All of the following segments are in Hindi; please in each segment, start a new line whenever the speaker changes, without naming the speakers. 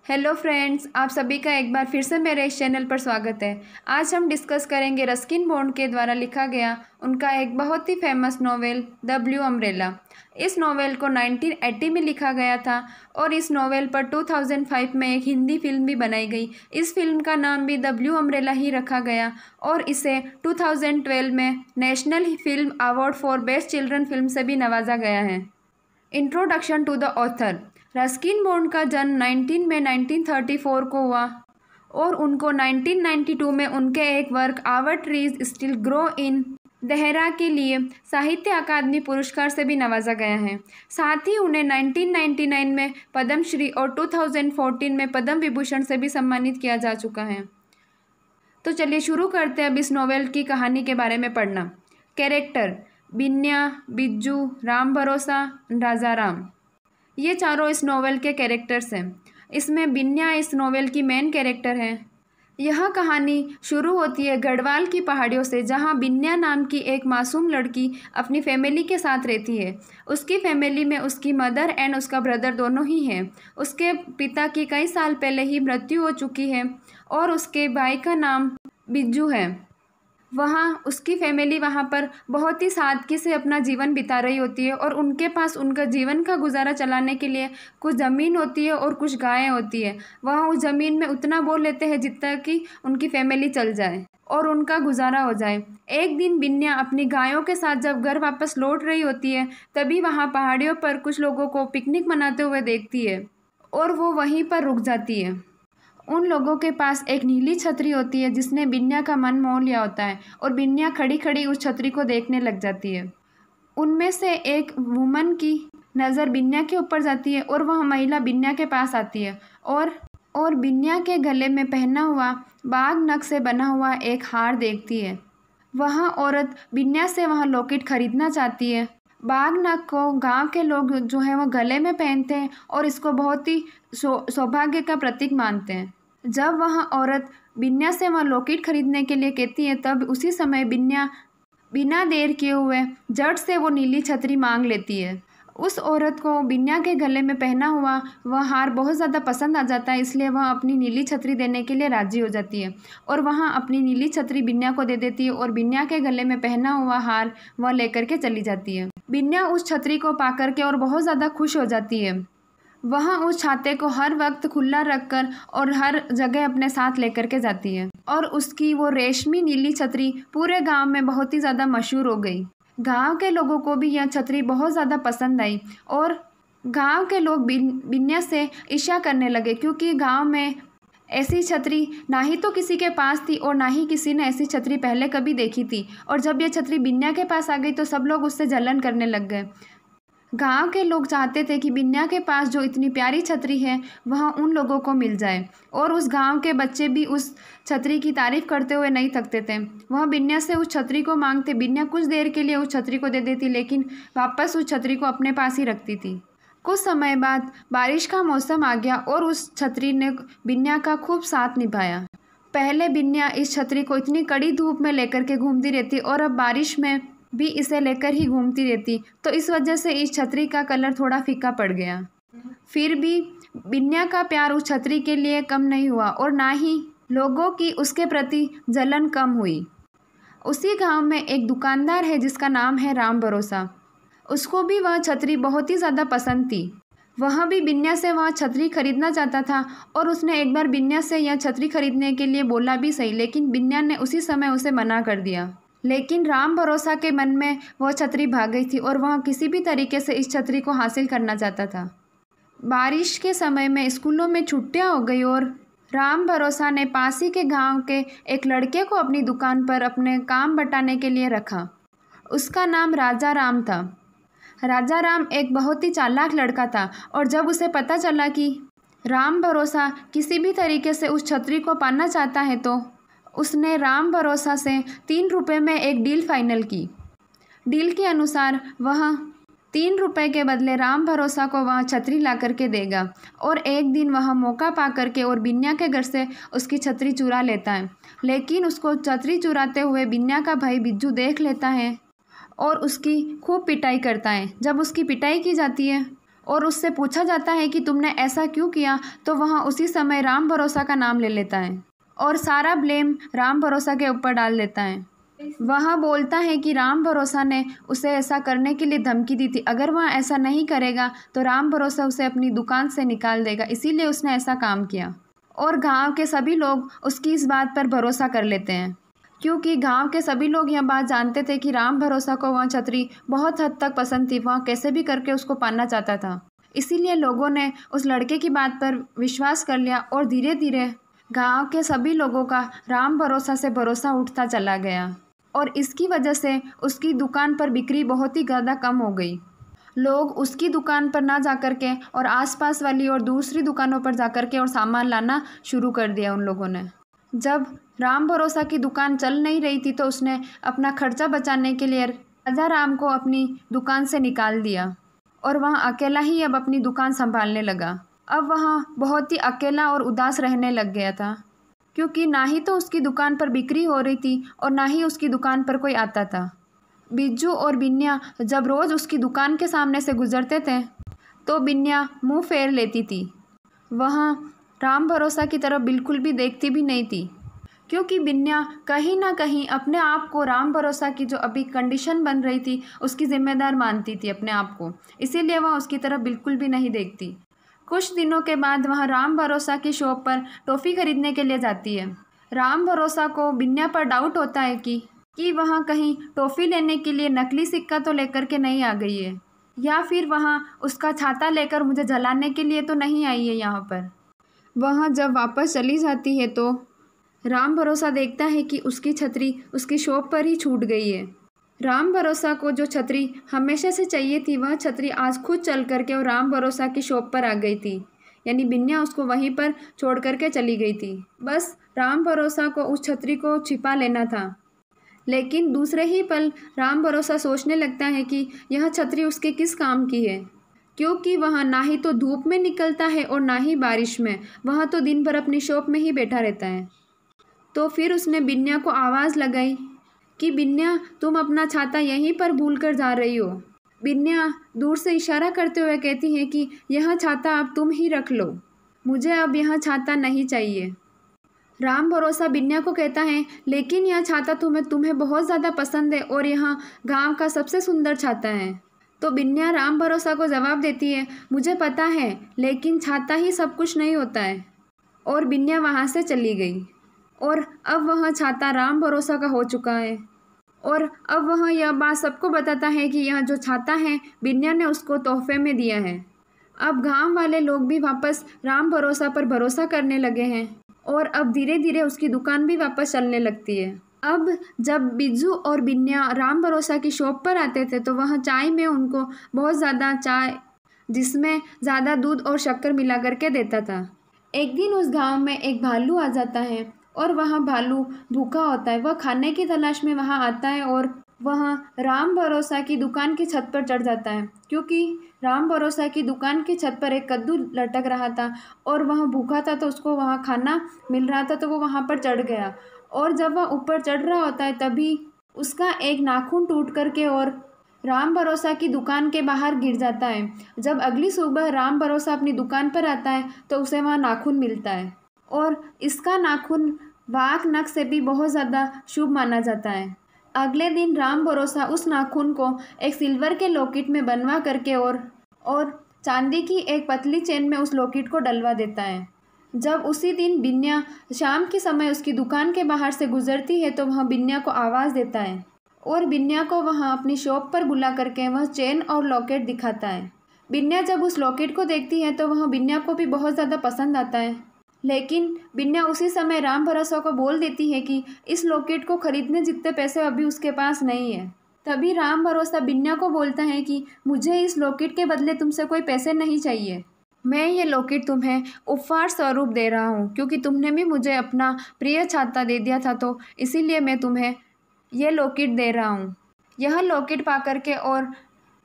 हेलो फ्रेंड्स, आप सभी का एक बार फिर से मेरे इस चैनल पर स्वागत है। आज हम डिस्कस करेंगे रस्किन बॉन्ड के द्वारा लिखा गया उनका एक बहुत ही famous novel the blue umbrella. इस नॉवेल को 1980 में लिखा गया था और इस नॉवेल पर 2005 में एक हिंदी फिल्म भी बनाई गई। इस फिल्म का नाम भी द ब्लू अम्ब्रेला ही रखा गया और इसे 2012 में national film award for best children film से भी नवाजा गया है। Introduction to the author. Ruskin Bond का जन्म 19 मई 1934 को हुआ और उनको 1992 में उनके एक work hour trees still grow in Dehra के लिए साहित्य अकादमी पुरस्कार से भी नवाजा गया है। साथ ही उन्हें 1999 में पद्मश्री और 2014 में पद्म विभूषण से भी सम्मानित किया जा चुका है। तो चलिए शुरू करते हैं अब इस नॉवेल की कहानी के बारे में पढ़ना। कैरेक्टर: बिन्या, बिज्जू, राम भरोसा, राजा राम, ये चारों इस नॉवेल के कैरेक्टर्स हैं। इसमें बिन्या इस नॉवेल की मेन कैरेक्टर है। यह कहानी शुरू होती है गढ़वाल की पहाड़ियों से, जहां बिन्या नाम की एक मासूम लड़की अपनी फैमिली के साथ रहती है। उसकी फैमिली में उसकी मदर एंड उसका ब्रदर दोनों ही हैं। उसके पिता की कई साल पहले ही मृत्यु हो चुकी है और उसके भाई का नाम बिज्जू है। उसकी फैमिली वहाँ पर बहुत ही सादगी से अपना जीवन बिता रही होती है और उनके पास उनका जीवन का गुजारा चलाने के लिए कुछ ज़मीन होती है और कुछ गायें होती है। वह उस ज़मीन में उतना बो लेते हैं जितना कि उनकी फैमिली चल जाए और उनका गुजारा हो जाए। एक दिन बिन्या अपनी गायों के साथ जब घर वापस लौट रही होती है, तभी वहाँ पहाड़ियों पर कुछ लोगों को पिकनिक मनाते हुए देखती है और वो वहीं पर रुक जाती है। उन लोगों के पास एक नीली छतरी होती है जिसने बिन्या का मन मोह लिया होता है और बिन्या खड़ी खड़ी उस छतरी को देखने लग जाती है। उनमें से एक वुमन की नज़र बिन्या के ऊपर जाती है और वह महिला बिन्या के पास आती है और बिन्या के गले में पहना हुआ बाघ नख से बना हुआ एक हार देखती है। वह औरत बिन्या से वह लॉकेट खरीदना चाहती है। बाघ नख को गांव के लोग जो है वो गले में पहनते हैं और इसको बहुत ही सौभाग्य का प्रतीक मानते हैं। जब वह औरत बिन्या से वह लॉकेट खरीदने के लिए कहती है, तब उसी समय बिन्या बिना देर किए हुए झट से वो नीली छतरी मांग लेती है। उस औरत को बिन्या के गले में पहना हुआ वह हार बहुत ज़्यादा पसंद आ जाता है, इसलिए वह अपनी नीली छतरी देने के लिए राज़ी हो जाती है और वह अपनी नीली छतरी बिन्या को दे देती है और बिन्या के गले में पहना हुआ हार वह लेकर के चली जाती है। बिन्या उस छतरी को पा कर के और बहुत ज़्यादा खुश हो जाती है। वह उस छाते को हर वक्त खुला रखकर और हर जगह अपने साथ लेकर के जाती है और उसकी वो रेशमी नीली छतरी पूरे गांव में बहुत ही ज़्यादा मशहूर हो गई। गांव के लोगों को भी यह छतरी बहुत ज़्यादा पसंद आई और गांव के लोग बिन्या से ईर्ष्या करने लगे, क्योंकि गांव में ऐसी छतरी ना ही तो किसी के पास थी और ना ही किसी ने ऐसी छतरी पहले कभी देखी थी। और जब यह छतरी बिन्या के पास आ गई तो सब लोग उससे जलन करने लग गए। गांव के लोग चाहते थे कि बिन्या के पास जो इतनी प्यारी छतरी है वह उन लोगों को मिल जाए और उस गांव के बच्चे भी उस छतरी की तारीफ़ करते हुए नहीं थकते थे। वह बिन्या से उस छतरी को मांगते। बिन्या कुछ देर के लिए उस छतरी को दे देती, लेकिन वापस उस छतरी को अपने पास ही रखती थी। कुछ समय बाद बारिश का मौसम आ गया और उस छतरी ने बिन्या का खूब साथ निभाया। पहले बिन्या इस छतरी को इतनी कड़ी धूप में लेकर के घूमती रहती और अब बारिश में भी इसे लेकर ही घूमती रहती, तो इस वजह से इस छतरी का कलर थोड़ा फीका पड़ गया। फिर भी बिन्या का प्यार उस छतरी के लिए कम नहीं हुआ और ना ही लोगों की उसके प्रति जलन कम हुई। उसी गांव में एक दुकानदार है जिसका नाम है राम भरोसा। उसको भी वह छतरी बहुत ही ज़्यादा पसंद थी। वह भी बिन्या से वह छतरी खरीदना चाहता था और उसने एक बार बिन्या से यह छतरी खरीदने के लिए बोला भी सही, लेकिन बिन्या ने उसी समय उसे मना कर दिया। लेकिन राम भरोसा के मन में वह छतरी भाग गई थी और वह किसी भी तरीके से इस छतरी को हासिल करना चाहता था। बारिश के समय में स्कूलों में छुट्टियां हो गई और राम भरोसा ने पास ही के गांव के एक लड़के को अपनी दुकान पर अपने काम बटाने के लिए रखा। उसका नाम राजा राम था। राजा राम एक बहुत ही चालाक लड़का था और जब उसे पता चला कि राम भरोसा किसी भी तरीके से उस छतरी को पाना चाहता है, तो उसने राम भरोसा से 3 रुपये में एक डील फाइनल की। डील के अनुसार वह 3 रुपये के बदले राम भरोसा को वह छतरी ला करके देगा और एक दिन वह मौका पा करके और बिन्या के घर से उसकी छतरी चुरा लेता है। लेकिन उसको छतरी चुराते हुए बिन्या का भाई बिज्जू देख लेता है और उसकी खूब पिटाई करता है। जब उसकी पिटाई की जाती है और उससे पूछा जाता है कि तुमने ऐसा क्यों किया, तो वह उसी समय राम भरोसा का नाम ले लेता है और सारा ब्लेम राम भरोसा के ऊपर डाल देता है। वह बोलता है कि राम भरोसा ने उसे ऐसा करने के लिए धमकी दी थी, अगर वह ऐसा नहीं करेगा तो राम भरोसा उसे अपनी दुकान से निकाल देगा, इसीलिए उसने ऐसा काम किया। और गांव के सभी लोग उसकी इस बात पर भरोसा कर लेते हैं, क्योंकि गांव के सभी लोग यह बात जानते थे कि राम भरोसा को वह छतरी बहुत हद तक पसंद थी, वह कैसे भी करके उसको पाना चाहता था। इसीलिए लोगों ने उस लड़के की बात पर विश्वास कर लिया और धीरे धीरे गांव के सभी लोगों का राम भरोसा से भरोसा उठता चला गया और इसकी वजह से उसकी दुकान पर बिक्री बहुत ही ज़्यादा कम हो गई। लोग उसकी दुकान पर ना जाकर के और आसपास वाली और दूसरी दुकानों पर जाकर के और सामान लाना शुरू कर दिया उन लोगों ने। जब राम भरोसा की दुकान चल नहीं रही थी तो उसने अपना खर्चा बचाने के लिए राजा राम को अपनी दुकान से निकाल दिया और वह अकेला ही अब अपनी दुकान संभालने लगा। अब वह बहुत ही अकेला और उदास रहने लग गया था, क्योंकि ना ही तो उसकी दुकान पर बिक्री हो रही थी और ना ही उसकी दुकान पर कोई आता था। बिज्जू और बिन्या जब रोज़ उसकी दुकान के सामने से गुजरते थे तो बिन्या मुंह फेर लेती थी। वह राम भरोसा की तरफ बिल्कुल भी देखती भी नहीं थी, क्योंकि बिन्या कहीं ना कहीं अपने आप को राम भरोसा की जो अभी कंडीशन बन रही थी उसकी ज़िम्मेदार मानती थी अपने आप को, इसीलिए वह उसकी तरफ बिल्कुल भी नहीं देखती। कुछ दिनों के बाद वह राम भरोसा की शॉप पर टॉफ़ी खरीदने के लिए जाती है। राम भरोसा को बिन्या पर डाउट होता है कि वह कहीं टॉफ़ी लेने के लिए नकली सिक्का तो लेकर के नहीं आ गई है, या फिर वह उसका छाता लेकर मुझे जलाने के लिए तो नहीं आई है यहाँ पर। वह जब वापस चली जाती है तो राम भरोसा देखता है कि उसकी छतरी उसकी शॉप पर ही छूट गई है। राम भरोसा को जो छतरी हमेशा से चाहिए थी वह छतरी आज खुद चल करके और राम भरोसा की शॉप पर आ गई थी, यानी बिन्या उसको वहीं पर छोड़ करके चली गई थी। बस राम भरोसा को उस छतरी को छिपा लेना था, लेकिन दूसरे ही पल राम भरोसा सोचने लगता है कि यह छतरी उसके किस काम की है, क्योंकि वह ना ही तो धूप में निकलता है और ना ही बारिश में, वह तो दिन भर अपनी शॉप में ही बैठा रहता है। तो फिर उसने बिन्या को आवाज़ लगाई कि बिन्या, तुम अपना छाता यहीं पर भूल कर जा रही हो। बिन्या दूर से इशारा करते हुए कहती है कि यह छाता अब तुम ही रख लो, मुझे अब यह छाता नहीं चाहिए। राम भरोसा बिन्या को कहता है, लेकिन यह छाता तुम्हें बहुत ज़्यादा पसंद है और यह गांव का सबसे सुंदर छाता है। तो बिन्या राम भरोसा को जवाब देती है, मुझे पता है, लेकिन छाता ही सब कुछ नहीं होता है। और बिन्या वहाँ से चली गई और अब वह छाता राम भरोसा का हो चुका है। और अब वह यह बात सबको बताता है कि यह जो छाता है बिन्या ने उसको तोहफे में दिया है। अब गांव वाले लोग भी वापस राम भरोसा पर भरोसा करने लगे हैं और अब धीरे धीरे उसकी दुकान भी वापस चलने लगती है। अब जब बिज्जू और बिन्या राम भरोसा की शॉप पर आते थे तो वह चाय में उनको बहुत ज़्यादा चाय जिसमें ज़्यादा दूध और शक्कर मिला करके देता था। एक दिन उस गांव में एक भालू आ जाता है और वह भालू भूखा होता है। वह खाने की तलाश में वहाँ आता है और वह राम भरोसा की दुकान की छत पर चढ़ जाता है, क्योंकि राम भरोसा की दुकान की छत पर एक कद्दू लटक रहा था और वह भूखा था तो उसको वहाँ खाना मिल रहा था, तो वो वहाँ पर चढ़ गया। और जब वह ऊपर चढ़ रहा होता है तभी उसका एक नाखून टूट करके और राम भरोसा की दुकान के बाहर गिर जाता है। जब अगली सुबह राम भरोसा अपनी दुकान पर आता है तो उसे वहाँ नाखून मिलता है और इसका नाखून वाघ नख से भी बहुत ज़्यादा शुभ माना जाता है। अगले दिन राम भरोसा उस नाखून को एक सिल्वर के लॉकेट में बनवा करके और चांदी की एक पतली चेन में उस लॉकेट को डलवा देता है। जब उसी दिन बिन्या शाम के समय उसकी दुकान के बाहर से गुजरती है तो वह बिन्या को आवाज़ देता है और बिन्या को वह अपनी शॉप पर बुला करके वह चेन और लॉकेट दिखाता है। बिन्या जब उस लॉकेट को देखती है तो वह बिन्या को भी बहुत ज़्यादा पसंद आता है, लेकिन बिन्या उसी समय राम भरोसा को बोल देती है कि इस लॉकेट को खरीदने जितने पैसे अभी उसके पास नहीं है। तभी राम भरोसा बिन्या को बोलता है कि मुझे इस लॉकेट के बदले तुमसे कोई पैसे नहीं चाहिए, मैं ये लॉकेट तुम्हें उपहार स्वरूप दे रहा हूँ, क्योंकि तुमने भी मुझे अपना प्रिय छाता दे दिया था तो इसीलिए मैं तुम्हें ये लॉकेट दे रहा हूँ। यह लॉकेट पा करके और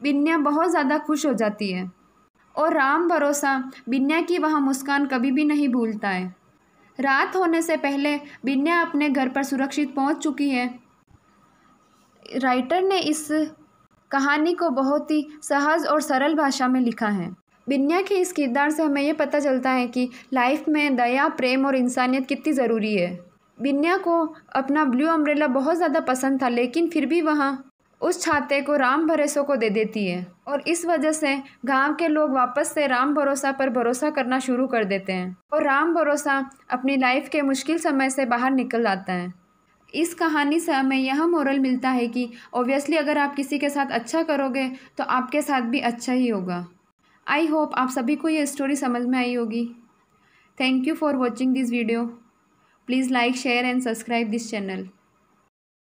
बिन्या बहुत ज़्यादा खुश हो जाती है और राम भरोसा बिन्या की वह मुस्कान कभी भी नहीं भूलता है। रात होने से पहले बिन्या अपने घर पर सुरक्षित पहुंच चुकी है। राइटर ने इस कहानी को बहुत ही सहज और सरल भाषा में लिखा है। बिन्या के इस किरदार से हमें ये पता चलता है कि लाइफ में दया, प्रेम और इंसानियत कितनी ज़रूरी है। बिन्या को अपना ब्लू अम्ब्रेला बहुत ज़्यादा पसंद था, लेकिन फिर भी वह उस छाते को राम भरोसा को दे देती है और इस वजह से गांव के लोग वापस से राम भरोसा पर भरोसा करना शुरू कर देते हैं और राम भरोसा अपनी लाइफ के मुश्किल समय से बाहर निकल आता है। इस कहानी से हमें यह मोरल मिलता है कि ऑब्वियसली अगर आप किसी के साथ अच्छा करोगे तो आपके साथ भी अच्छा ही होगा। आई होप आप सभी को ये स्टोरी समझ में आई होगी। Thank you for watching this video. Please like, share and subscribe this channel.